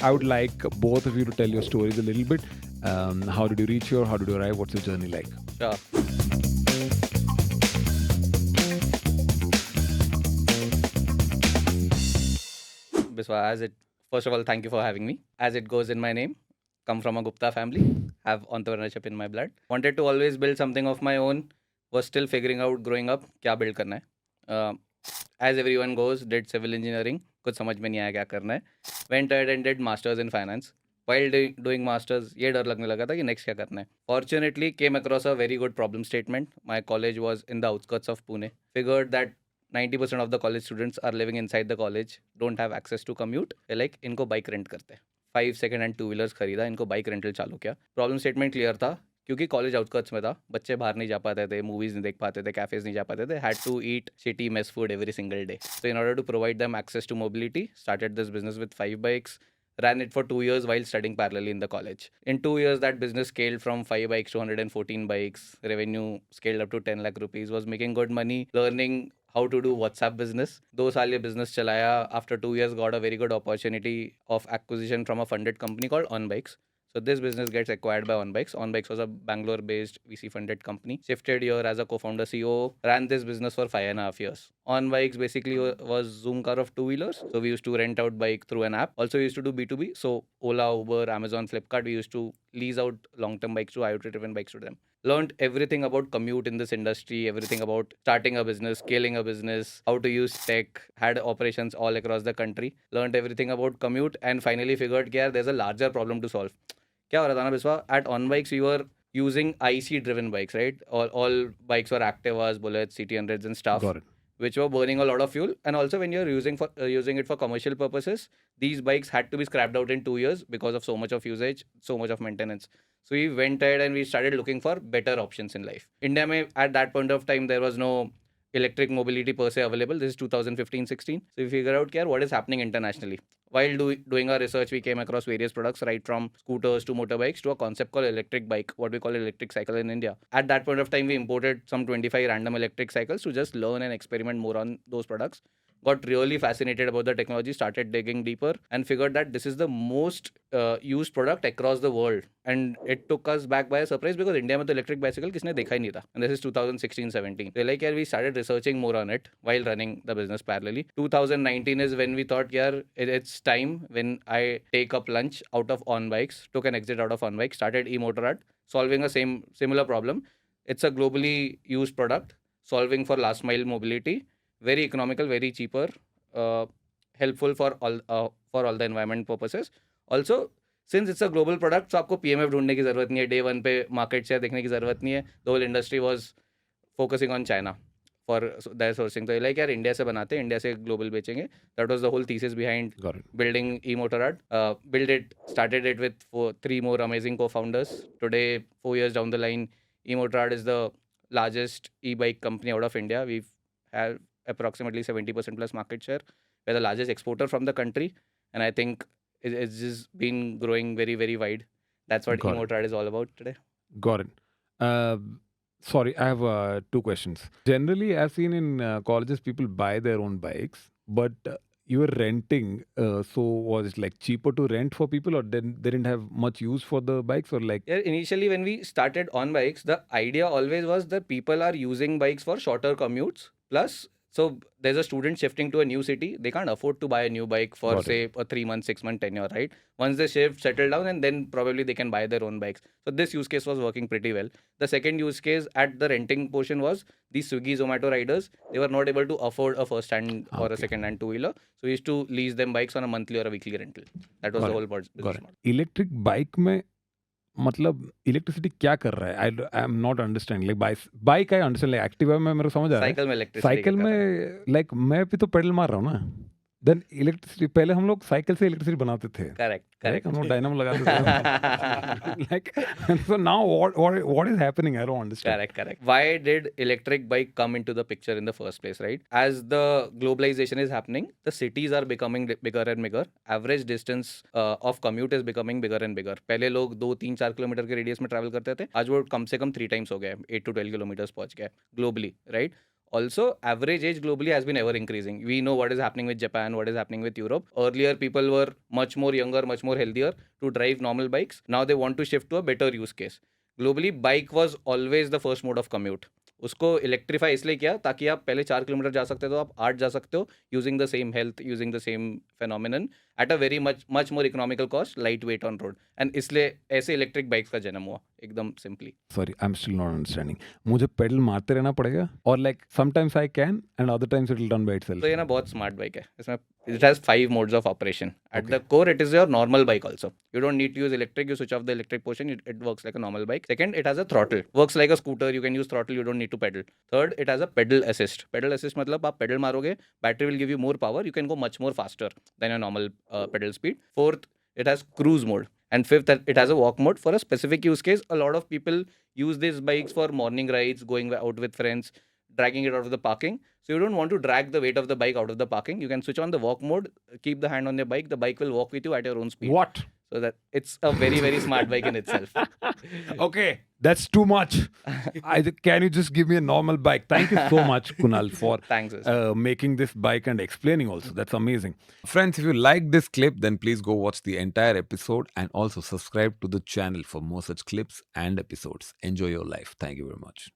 I would like both of you to tell your stories a little bit. How did you reach here? How did you arrive? What's your journey like? Sure. Biswa, first of all, thank you for having me. As it goes in my name, come from a Gupta family, have entrepreneurship in my blood. Wanted to always build something of my own. Was still figuring out growing up क्या build करना है. As everyone goes, did civil engineering. कुछ समझ में नहीं आया क्या करना है. Went ahead and did masters in finance. While doing masters, ये डर लगने लगा था कि next क्या करना है. Fortunately, came across a very good problem statement. My college was in the outskirts of Pune. Figured that 90% of the college students are living inside the college, don't have access to commute. They're like, इनको bike rent करते हैं. 5 second hand 2 wheelers खरीदा, इनको bike rental चालू किया. Problem statement clear था क्योंकि college आउटकट्स में था, बच्चे बाहर नहीं जा पाते थे, मूवीज नहीं देख पाते थे, कैफेज नहीं जा पाते थे, had to eat shitty mess food every single day. So in order to provide them access to mobility, started this business with 5 bikes. Ran it for 2 years while studying parallelly in the college. In 2 years, that business scaled from 5 bikes to 114 bikes. Revenue scaled up to 10 lakh rupees. Was making good money. Learning how to do WhatsApp business. 2 साल ये business चलाया. After 2 years, got a very good opportunity of acquisition from a funded company called On Bikes. So this business gets acquired by On Bikes. On Bikes was a Bangalore-based VC-funded company. Shifted here as a co-founder CEO. Ran this business for 5.5 years. On Bikes basically was Zoom car of 2-wheelers. So we used to rent out bike through an app. Also we used to do B2B. So Ola, Uber, Amazon, Flipkart, we used to lease out long-term bikes to IoT-driven bikes to them. Learned everything about commute in this industry, everything about starting a business, scaling a business, how to use tech, had operations all across the country. Learned everything about commute and finally figured yeah, there's a larger problem to solve. क्या हो रहा था ना Biswa, at On Bikes we were using IC driven bikes, right? All bikes were Activas, Bullets, CT100s and stuff. Got it. Which were burning a lot of fuel. And also when you're using it for commercial purposes, these bikes had to be scrapped out in 2 years because of so much of usage, so much of maintenance. So we went ahead and we started looking for better options in life. India mein, at that point of time, there was no electric mobility per se available. This is 2015-16. So we figured out what is happening internationally. While doing our research, we came across various products, right from scooters to motorbikes to a concept called electric bike, what we call electric cycle in India. At that point of time, we imported some 25 random electric cycles to just learn and experiment more on those products. Got really fascinated about the technology, started digging deeper and figured that this is the most used product across the world. And it took us back by a surprise because India में तो electric bicycle किसने देखा ही नहीं था. And this is 2016-17. So like we started researching more on it while running the business parallelly. 2019 is when we thought it's time when I take up lunch out of On Bikes, took an exit out of On Bikes, started EMotarad, solving a similar problem. It's a globally used product, solving for last mile mobility. Very economical, very cheaper, helpful for all the environment purposes. Also, since it's a global product, so आपको PMF ढूंढने की ज़रूरत नहीं है. Day 1 पे market share देखने की ज़रूरत नहीं है. The whole industry was focusing on China for their sourcing. तो like यार इंडिया से बनाते हैं, इंडिया से global बेचेंगे. That was the whole thesis behind building EMotarad. Started it with 3 more amazing co-founders. Today, 4 years down the line, EMotarad is the largest e-bike company out of India. We've had approximately 70% plus market share. We're the largest exporter from the country, and I think it's just been growing very, very wide. That's what EMotarad is all about today. Got it. Sorry, I have 2 questions. Generally, I've seen in colleges people buy their own bikes, but you were renting. So was it like cheaper to rent for people, or they didn't have much use for the bikes, or like? Yeah, initially when we started On Bikes, the idea always was that people are using bikes for shorter commutes. Plus, so there's a student shifting to a new city, they can't afford to buy a new bike for say a 3-month, 6-month tenure, right? Once they shift, settle down, and then probably they can buy their own bikes. So this use case was working pretty well. The second use case at the renting portion was these Swiggy, Zomato riders, they were not able to afford a first hand or a second hand 2-wheeler. So we used to lease them bikes on a monthly or a weekly rental. That was the whole business model. Electric bike में मतलब electricity क्या कर रहा है? I am not understand. Like bike I understand, like Activa में मेरे को समझ आ रहा है. साइकिल में इलेक्ट्रिसिटी, साइकिल में लाइक मैं भी तो पेडल मार रहा हूँ ना. देन इलेक्ट्रिसिटी, पहले हम लोग साइकिल से इलेक्ट्रिसिटी बनाते थे. करेक्ट हम लोग डायनामो लगाते थे. Like so now what is happening? I don't understand. Correct. Why did electric bike come into the picture in the first place, right? As the globalization is happening, the cities are becoming bigger and bigger. Average distance of commute is becoming bigger and bigger. पहले लोग 2-3-4 kilometre के radius में travel करते थे, आज वो कम से कम 3 times हो गया है, 8 to 12 किलोमीटर पहुंच गया है globally, right? Also, average age globally has been ever increasing. We know what is happening with Japan, what is happening with Europe. Earlier, people were much more younger, much more healthier to drive normal bikes. Now they want to shift to a better use case. Globally, bike was always the first mode of commute. उसको electrify इसलिए किया ताकि आप पहले 4 kilometre जा सकते थे, तो आप 8 जा सकते हो using the same health, using the same phenomenon at a very much more economical cost, light weight on road. And इसलिए ऐसे इलेक्ट्रिक बाइक्स का जन्म हुआ एकदम simply. Sorry, I'm still not understanding. मुझे पेडल मारते रहना पड़ेगा और like sometimes I can and other times it will run by itself. तो ये ना बहुत स्मार्ट बाइक है. इसमें it has 5 modes of operation. At Okay. the core, it is your normal bike also. You don't need to use electric. You switch off the electric portion. It works like a normal bike. Second, it has a throttle. Works like a scooter. You can use throttle. You don't need to pedal. Third, it has a pedal assist. Pedal assist मतलब आप pedal मारोगे, battery will give you more power. You can go much more faster than a normal pedal speed. Fourth, it has cruise mode. And fifth, it has a walk mode for a specific use case. A lot of people use these bikes for morning rides, going out with friends, dragging it out of the parking. So you don't want to drag the weight of the bike out of the parking. You can switch on the walk mode, keep the hand on the bike. The bike will walk with you at your own speed. What? So that it's a very, very smart bike in itself. Okay, that's too much. Can you just give me a normal bike? Thank you so much, Kunal, for Thanks. Ashish. making this bike and explaining also. That's amazing. Friends, if you like this clip, then please go watch the entire episode and also subscribe to the channel for more such clips and episodes. Enjoy your life. Thank you very much.